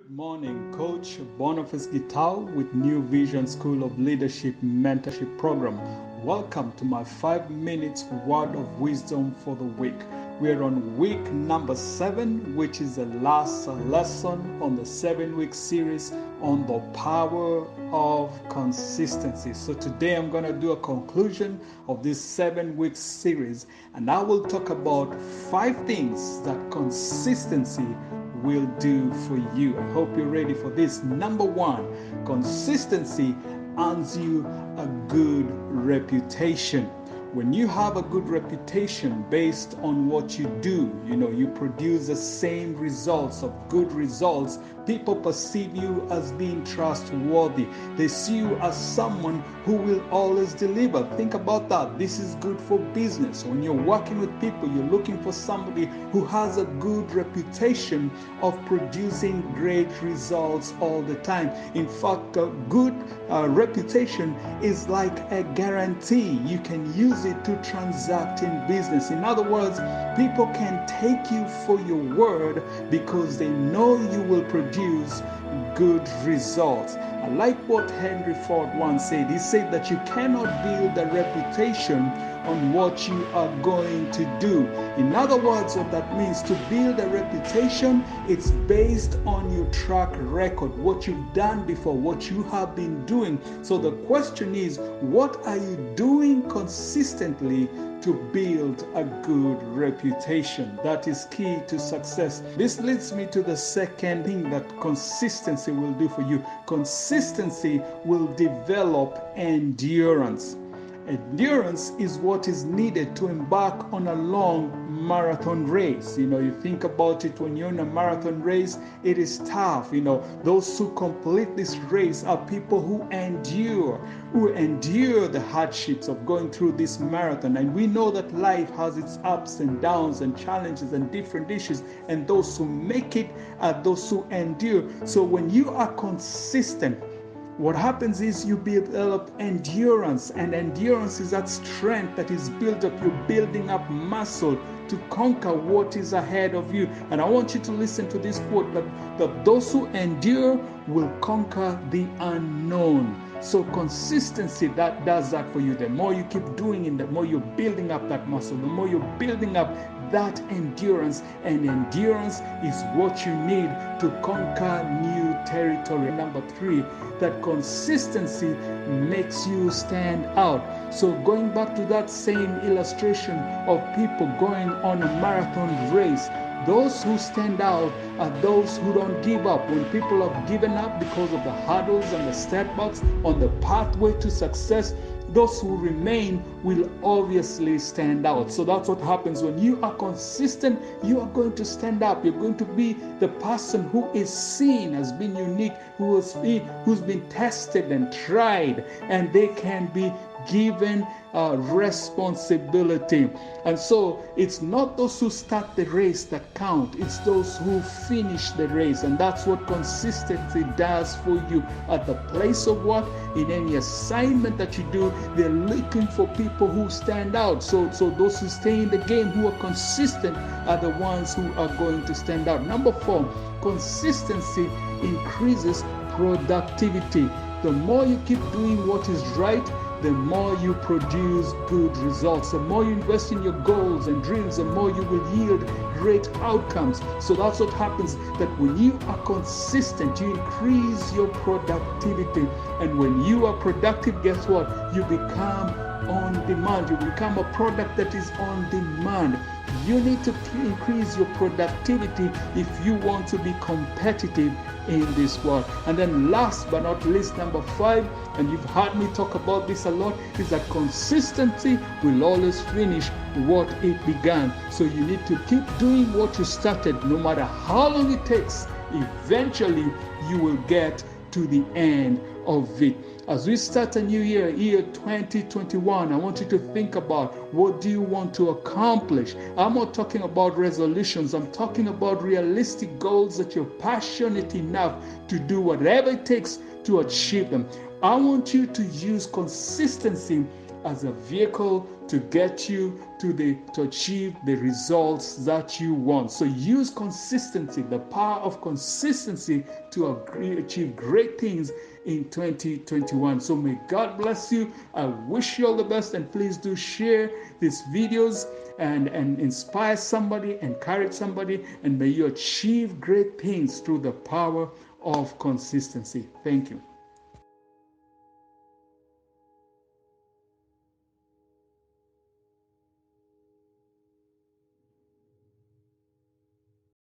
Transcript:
Good morning, Coach Boniface Gital with New Vision School of Leadership Mentorship Program. Welcome to my 5 minutes word of wisdom for the week. We're on week number 7, which is the last lesson on the 7-week series on the power of consistency. So today I'm going to do a conclusion of this 7-week series, and I will talk about 5 things that consistency will do for you. I hope you're ready for this. Number 1, consistency earns you a good reputation. When you have a good reputation based on what you do, you produce the same results of good results, people perceive you as being trustworthy. They see you as someone who will always deliver. Think about that. This is good for business. When you're working with people, you're looking for somebody who has a good reputation of producing great results all the time. In fact, a good reputation is like a guarantee. You can use it to transact in business. In other words, people can take you for your word because they know you will produce good results. I like what Henry Ford once said. He said that you cannot build a reputation on what you are going to do. In other words, what that means, to build a reputation, it's based on your track record, what you've done before, what you have been doing. So the question is, what are you doing consistently to build a good reputation? That is key to success. This leads me to the second thing that consistency will do for you. Consistency will develop endurance. Endurance is what is needed to embark on a long marathon race. You think about it, when you're in a marathon race, it is tough. Those who complete this race are people who endure the hardships of going through this marathon. And we know that life has its ups and downs and challenges and different issues. And those who make it are those who endure. So when you are consistent, what happens is you develop endurance, and endurance is that strength that is built up. You're building up muscle to conquer what is ahead of you. And I want you to listen to this quote, that those who endure will conquer the unknown. So consistency, that does that for you. The more you keep doing it, the more you're building up that muscle, the more you're building up that endurance. And endurance is what you need to conquer new territory. Number 3, that consistency makes you stand out. So going back to that same illustration of people going on a marathon race, those who stand out are those who don't give up. When people have given up because of the hurdles and the setbacks on the pathway to success, those who remain will obviously stand out. So that's what happens when you are consistent. You are going to stand up. You're going to be the person who is seen as being unique, who's been tested and tried, and they can be given responsibility. And so it's not those who start the race that count, it's those who finish the race. And that's what consistency does for you at the place of work, in any assignment that you do. They're looking for people who stand out. So those who stay in the game, who are consistent, are the ones who are going to stand out. Number 4, consistency increases productivity. The more you keep doing what is right, the more you produce good results. The more you invest in your goals and dreams, the more you will yield great outcomes. So that's what happens, that when you are consistent, you increase your productivity. And when you are productive, guess what? You become on demand. You become a product that is on demand. You need to increase your productivity if you want to be competitive in this world. And then last but not least, number 5, and you've heard me talk about this a lot, is that consistency will always finish what it began. So you need to keep doing what you started, no matter how long it takes. Eventually, you will get to the end of it. As we start a new year 2021, I want you to think about, what do you want to accomplish? I'm not talking about resolutions. I'm talking about realistic goals that you're passionate enough to do whatever it takes to achieve them. I want you to use consistency as a vehicle to get you to achieve the results that you want. So use consistency, the power of consistency to achieve great things in 2021. So may God bless you. I wish you all the best, and please do share these videos and inspire somebody, encourage somebody, and may you achieve great things through the power of consistency. Thank you.